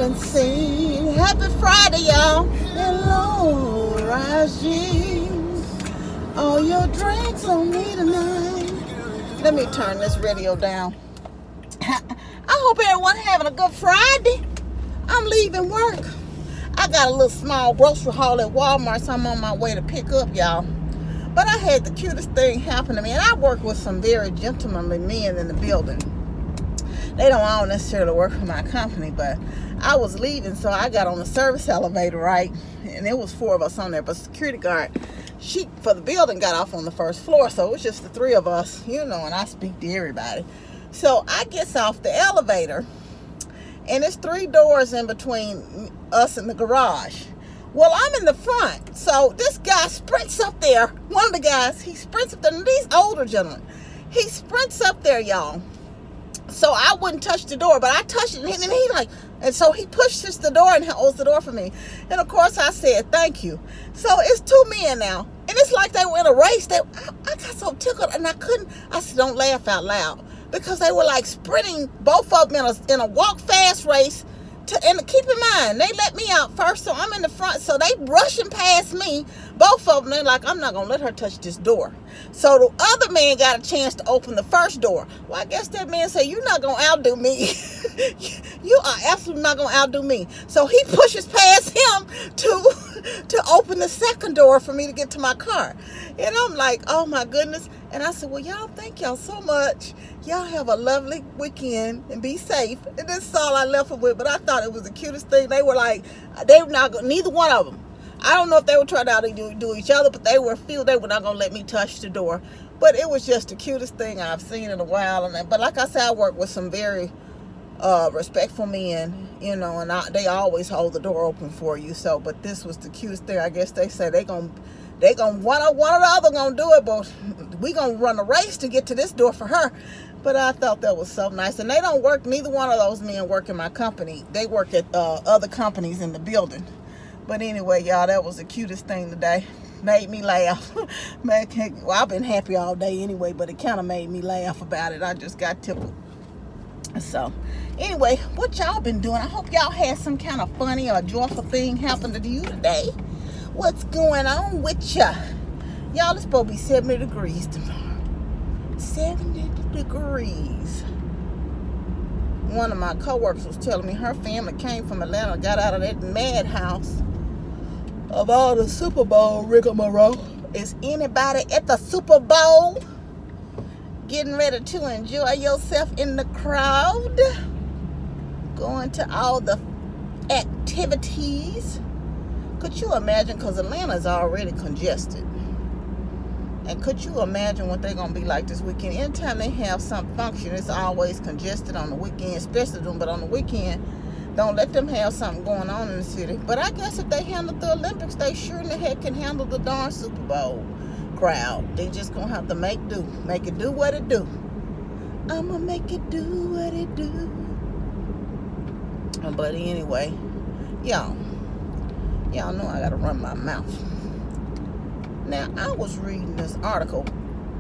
and sing. Happy Friday, y'all. Hello, Rajin. All your drinks on me tonight. Let me turn this radio down. I hope everyone having a good Friday. I'm leaving work. I got a little small grocery haul at Walmart, so I'm on my way to pick up, y'all. But I had the cutest thing happen to me, and I work with some very gentlemanly men in the building. They don't all necessarily work for my company, but I was leaving, so I got on the service elevator, right? And there was 4 of us on there, but security guard, she, for the building, got off on the first floor, so it was just the 3 of us, you know, and I speak to everybody. So I gets off the elevator, and there's 3 doors in between us and the garage. Well, I'm in the front, so this guy sprints up there. One of the guys, he sprints up there, and these older gentlemen, he sprints up there, y'all. So I wouldn't touch the door, but I touched it, and he like, and so he pushes the door and holds the door for me. And of course I said, thank you. So it's 2 men now, and it's like they were in a race. I got so tickled, and I said, don't laugh out loud, because they were like sprinting, both of them in a walk fast race. And keep in mind, they let me out first, so I'm in the front, so they rushing past me, both of them. They're like, I'm not gonna let her touch this door. So the other man got a chance to open the first door. Well, I guess that man said, you're not gonna outdo me. You are absolutely not gonna outdo me. So he pushes past him to open the second door for me to get to my car. And I'm like, oh my goodness. And I said, well, y'all, thank y'all so much. Y'all have a lovely weekend and be safe. And this is all I left them with. But I thought it was the cutest thing. They were like, they were not going, neither one of them. I don't know if they were trying to do each other, but they were not going to let me touch the door. But it was just the cutest thing I've seen in a while. But like I said, I work with some very respectful men, you know, and they always hold the door open for you. So, but this was the cutest thing. I guess they say they're going to, one or the other going to do it, but we going to run a race to get to this door for her. But I thought that was so nice. And they don't work, neither one of those men work in my company. They work at other companies in the building. But anyway, y'all, that was the cutest thing today. Made me laugh. Well, I've been happy all day anyway, but it kind of made me laugh about it. I just got tickled. So, anyway, what y'all been doing? I hope y'all had some kind of funny or joyful thing happen to you today. What's going on with ya? Y'all, it's supposed to be 70 degrees tomorrow. 70 degrees. One of my coworkers was telling me her family came from Atlanta, got out of that madhouse of all the Super Bowl rigmarole. Is anybody at the Super Bowl getting ready to enjoy yourself in the crowd? Going to all the activities? Could you imagine? Because Atlanta is already congested. And could you imagine what they're going to be like this weekend? Anytime they have some function, it's always congested on the weekend, especially them. But on the weekend, don't let them have something going on in the city. But I guess if they handle the Olympics, they sure in the heck can handle the darn Super Bowl crowd. They just going to have to make do. Make it do what it do. I'm going to make it do what it do. But anyway, y'all know I got to run my mouth. Now, I was reading this article.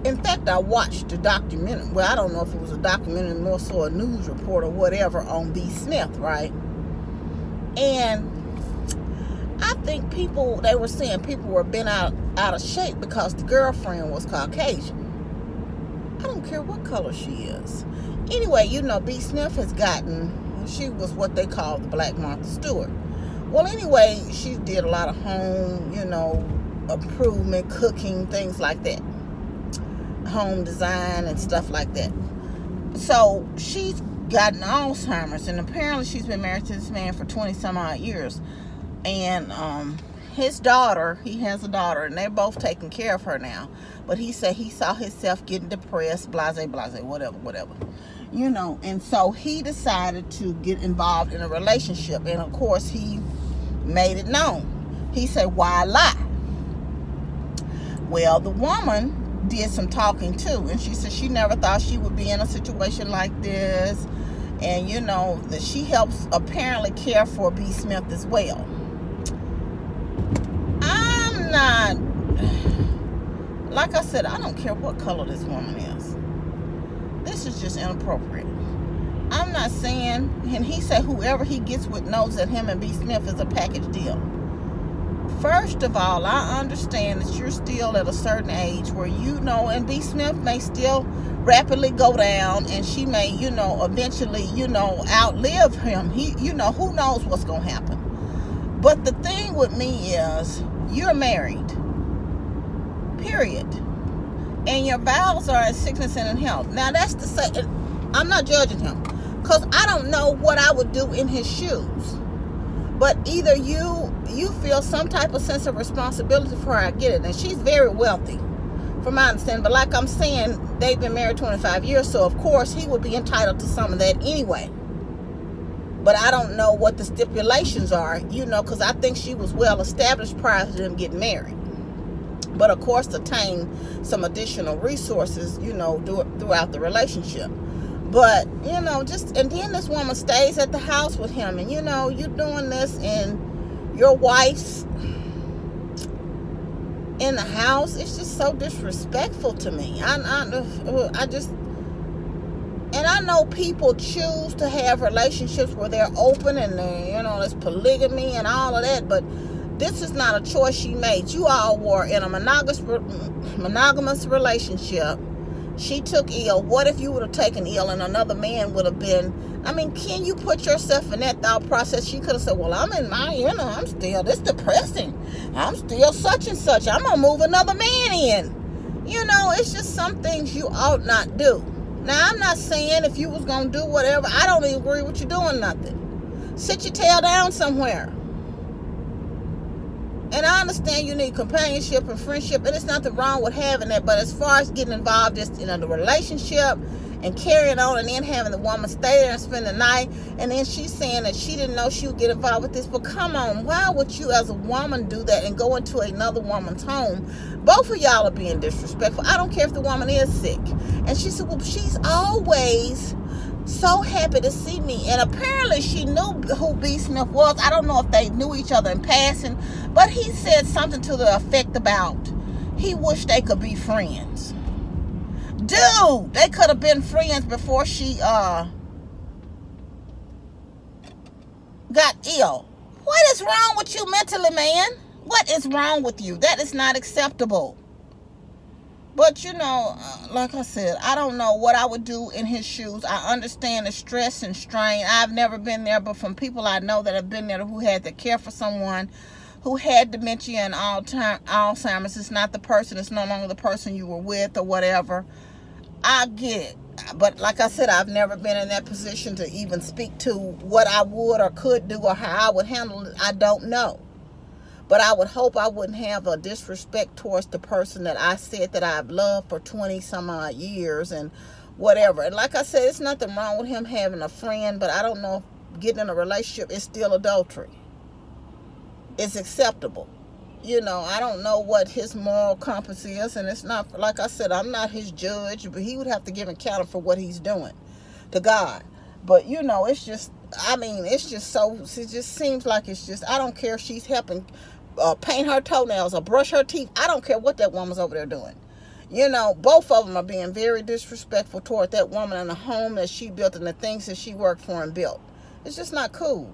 In fact, I watched a documentary. Well, I don't know if it was a documentary, more so a news report or whatever on B. Smith, right? And I think they were saying people were bent out of shape because the girlfriend was Caucasian. I don't care what color she is. Anyway, you know, B. Smith she was what they call the Black Martha Stewart. Well, anyway, she did a lot of home, you know, improvement, cooking, things like that, home design and stuff like that. So she's gotten Alzheimer's, and apparently she's been married to this man for 20 some odd years. And his daughter, he has a daughter, and they're both taking care of her now. But he said he saw himself getting depressed, blase, whatever, you know. And so he decided to get involved in a relationship, and of course he made it known. He said, why lie? Well, the woman did some talking too, and she said she never thought she would be in a situation like this, and you know that she helps apparently care for B. Smith as well. I'm not, like I said, I don't care what color this woman is. This is just inappropriate. I'm not saying, and he said whoever he gets with knows that him and B. Smith is a package deal. First of all, I understand that you're still at a certain age where, you know, and B. Smith may still rapidly go down, and she may, you know, eventually, you know, outlive him. He, you know, who knows what's going to happen. But the thing with me is, you're married, period. And your vows are in sickness and in health. Now, that's to say, I'm not judging him, because I don't know what I would do in his shoes. But either you feel some type of sense of responsibility for her, I get it. And she's very wealthy, from my understanding. But like I'm saying, they've been married 25 years, so of course he would be entitled to some of that anyway. But I don't know what the stipulations are, you know, because I think she was well established prior to them getting married. But of course, attain some additional resources, you know, throughout the relationship. But, you know, just, and then this woman stays at the house with him, and, you know, you're doing this, and your wife's in the house. It's just so disrespectful to me. I just, and I know people choose to have relationships where they're open and, you know, there's polygamy and all of that, but this is not a choice she made. You all were in a monogamous relationship. She took ill. What if you would have taken ill and another man would have been? I mean, can you put yourself in that thought process? She could have said, well, I'm in my, you know, I'm still, this depressing. I'm still such and such. I'm going to move another man in. You know, it's just some things you ought not do. Now, I'm not saying if you was going to do whatever, I don't even agree with you doing nothing. Sit your tail down somewhere. And I understand you need companionship and friendship, and there's nothing wrong with having that. But as far as getting involved just in the relationship and carrying on, and then having the woman stay there and spend the night, and then she's saying that she didn't know she would get involved with this. But come on, why would you as a woman do that and go into another woman's home? Both of y'all are being disrespectful. I don't care if the woman is sick. And she said, well, she's always so happy to see me. And apparently she knew who B. Smith was. I don't know if they knew each other in passing, but he said something to the effect about he wished they could be friends. Dude, they could have been friends before she got ill. What is wrong with you mentally, man? What is wrong with you? That is not acceptable. But, you know, like I said, I don't know what I would do in his shoes. I understand the stress and strain. I've never been there, but from people I know that have been there who had to care for someone who had dementia and Alzheimer's. It's not the person. It's no longer the person you were with or whatever. I get it. But like I said, I've never been in that position to even speak to what I would or could do or how I would handle it. I don't know. But I would hope I wouldn't have a disrespect towards the person that I said that I've loved for 20 some odd years and whatever. And like I said, it's nothing wrong with him having a friend, but I don't know if getting in a relationship is still adultery. It's acceptable. You know, I don't know what his moral compass is, and it's not, like I said, I'm not his judge, but he would have to give account for what he's doing to God. But, you know, it's just, I mean, it's just so, it just seems like it's just, I don't care if she's helping paint her toenails or brush her teeth. I don't care what that woman's over there doing. You know, both of them are being very disrespectful toward that woman and the home that she built and the things that she worked for and built. It's just not cool.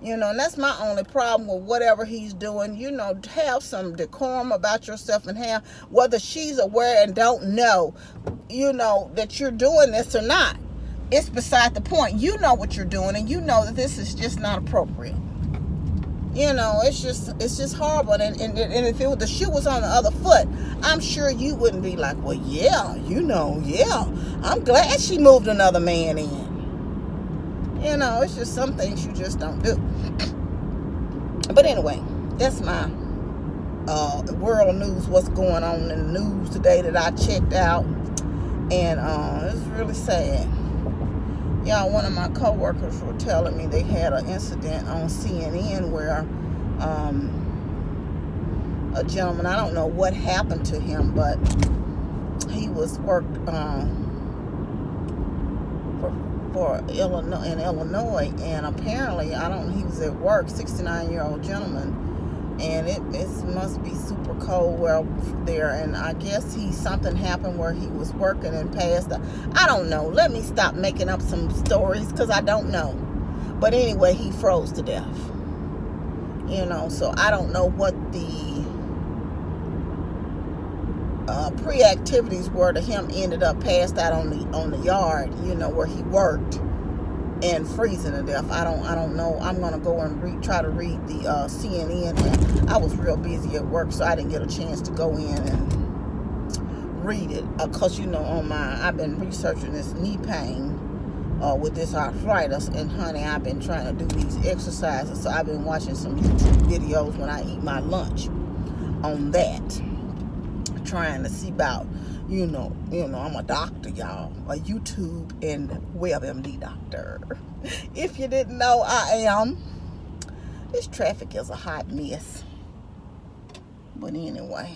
You know, and that's my only problem with whatever he's doing. You know, have some decorum about yourself and have, whether she's aware and don't know, you know, that you're doing this or not. It's beside the point. You know what you're doing, and you know that this is just not appropriate. You know, it's just horrible. And if it was, the shoe was on the other foot, I'm sure you wouldn't be like, well, yeah, you know, yeah, I'm glad she moved another man in. You know, it's just some things you just don't do. But anyway, that's my world news, what's going on in the news today that I checked out. And it's really sad. Y'all, one of my co-workers were telling me they had an incident on CNN where a gentleman, I don't know what happened to him, but he was worked for Illinois, and apparently, he was at work, 69-year-old gentleman, and it must be super cold well there. And I guess something happened where he was working and passed out. I don't know. Let me stop making up some stories because I don't know. But anyway, he froze to death. You know, so I don't know what the pre-activities were to him. Ended up passed out on the yard, you know, where he worked, and freezing to death. I don't know. I'm gonna go and try to read the CNN. And I was real busy at work, so I didn't get a chance to go in and read it. Cause you know, I've been researching this knee pain with this arthritis, and honey, I've been trying to do these exercises. So I've been watching some YouTube videos when I eat my lunch on that, trying to see about, you know, I'm a doctor, y'all, a YouTube and WebMD doctor. If you didn't know, I am. This traffic is a hot mess. But anyway,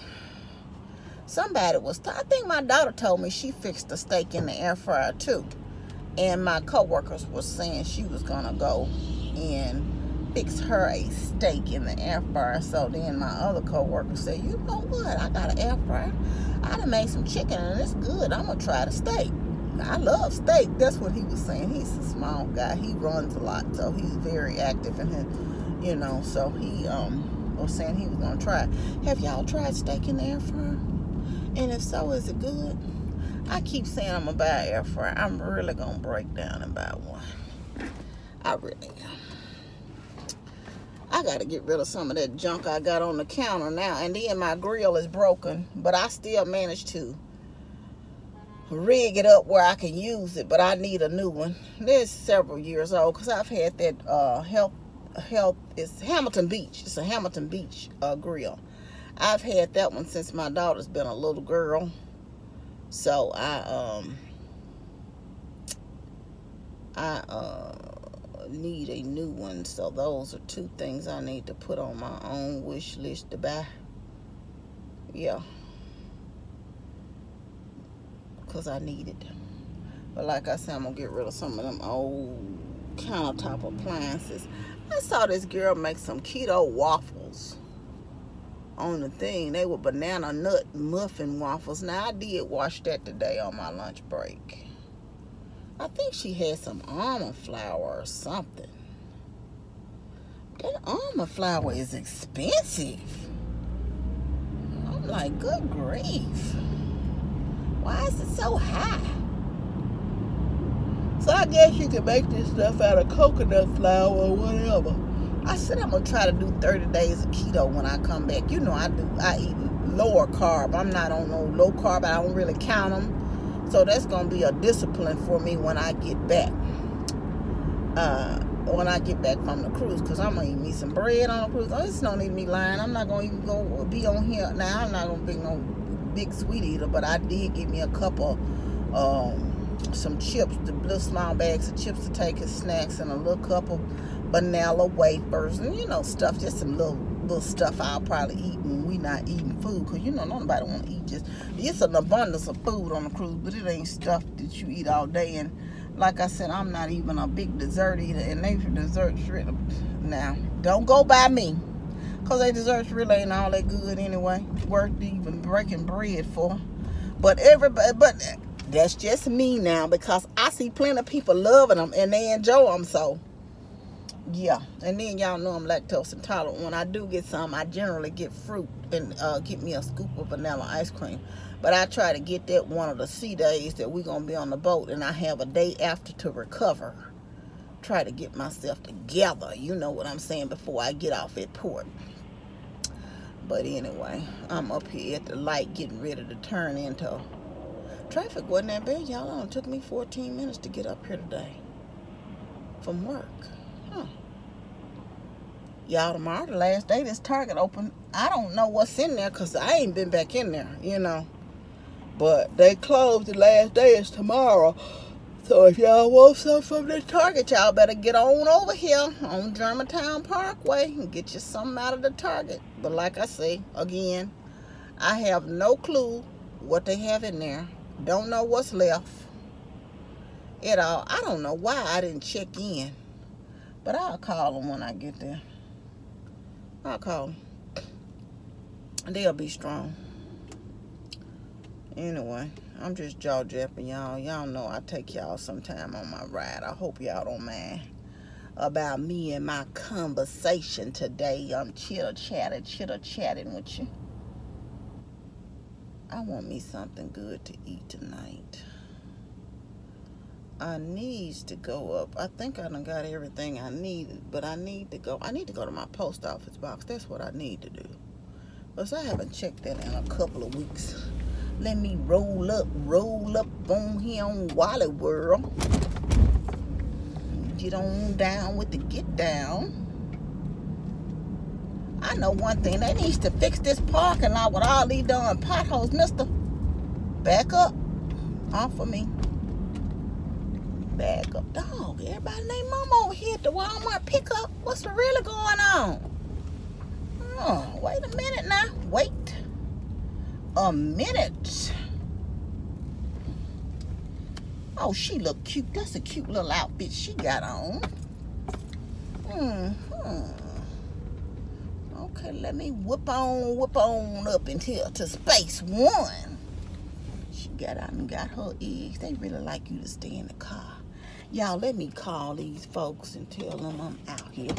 somebody I think my daughter told me she fixed a steak in the air fryer too. And my coworkers were saying she was gonna go and fix her a steak in the air fryer. So then my other coworker said, you know what? I got an air fryer. I done made some chicken and it's good. I'm gonna try the steak. I love steak. That's what he was saying. He's a small guy. He runs a lot, so he's very active in him, you know. So he was saying he was gonna try. Have y'all tried steak in the air fryer? And if so, is it good? I keep saying I'm gonna buy an air fryer. I'm really gonna break down and buy one. I really am. I gotta get rid of some of that junk I got on the counter now. And then my grill is broken, but I still managed to rig it up where I can use it. But I need a new one. It's several years old because I've had that it's Hamilton Beach. It's a Hamilton Beach grill. I've had that one since my daughter's been a little girl. So I need a new one. So those are two things I need to put on my own wish list to buy. Yeah, because I need it. But like I said, I'm gonna get rid of some of them old countertop appliances. I saw this girl make some keto waffles on the thing. They were banana nut muffin waffles. Now I did watch that today on my lunch break. I think she had some almond flour or something. That almond flour is expensive. I'm like, good grief. Why is it so high? So I guess you can make this stuff out of coconut flour or whatever. I said I'm gonna try to do 30 days of keto when I come back. You know I eat lower carb. I'm not on no low carb. I don't really count them. So that's gonna be a discipline for me when I get back. When I get back from the cruise, because I'm gonna eat me some bread on the cruise. Oh, it's no need me lying. I'm not gonna even go be on here now. I'm not gonna be no big sweet eater, but I did get me a couple some chips, the little small bags of chips to take as snacks, and a little cup of vanilla wafers, and you know, stuff, just some little stuff I'll probably eat when we not eating food, because you know nobody want to eat it's an abundance of food on the cruise, but it ain't stuff that you eat all day. And like I said, I'm not even a big dessert eater, and they desserts really, now don't go by me, because they desserts really ain't all that good anyway, worth even breaking bread for. But that's just me now, because I see plenty of people loving them and they enjoy them. So yeah. And then y'all know I'm lactose intolerant. When I do get some, I generally get fruit and get me a scoop of vanilla ice cream. But I try to get that one of the sea days that we're gonna be on the boat, and I have a day after to recover. Try to get myself together, you know what I'm saying, before I get off at port. But anyway, I'm up here at the light getting ready to turn into. Traffic wasn't that bad, y'all. It only took me 14 minutes to get up here today from work. Huh. Y'all, tomorrow, the last day this Target open. I don't know what's in there, because I ain't been back in there, you know. But they closed. The last day is tomorrow. So if y'all want something from this Target, y'all better get on over here on Germantown Parkway and get you something out of the Target. But like I say, again, I have no clue what they have in there. Don't know what's left at all. I don't know why I didn't check in, but I'll call them when I get there. I'll call them. They'll be strong. Anyway, I'm just jaw-japping, y'all. Y'all know I take y'all sometime on my ride. I hope y'all don't mind about me and my conversation today. I'm chitter-chatting with you. I want me something good to eat tonight. I needs to go up. I think I done got everything I needed, but I need to go to my post office box. That's what I need to do. Because I haven't checked that in a couple of weeks. Let me roll up on here on Wally World. Get on down with the get down. I know one thing. They need to fix this parking lot with all these darn potholes, mister. Back up off of me. Back up. Dog, everybody named Mama over here at the Walmart pickup. What's really going on? Oh, wait a minute now. Wait a minute. Oh, she look cute. That's a cute little outfit she got on. Okay, let me whoop on up until to space one. She got out and got her eggs. They really like you to stay in the car. Y'all, let me call these folks and tell them I'm out here.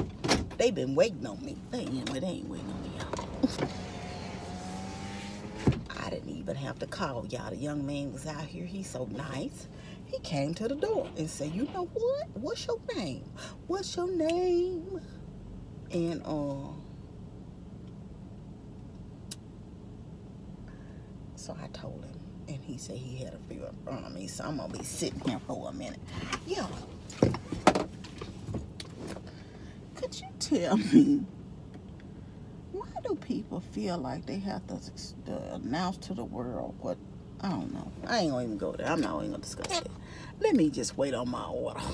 They been waiting on me. They ain't waiting on me, y'all. I didn't even have to call y'all. The young man was out here. He's so nice. He came to the door and said, you know what? What's your name? What's your name? And, so I told him. And he said he had a few in front of me, so I'm going to be sitting here for a minute. Yo, could you tell me, why do people feel like they have to announce to the world what, I don't know. I ain't going to even go there. I'm not even going to discuss it. Let me just wait on my order.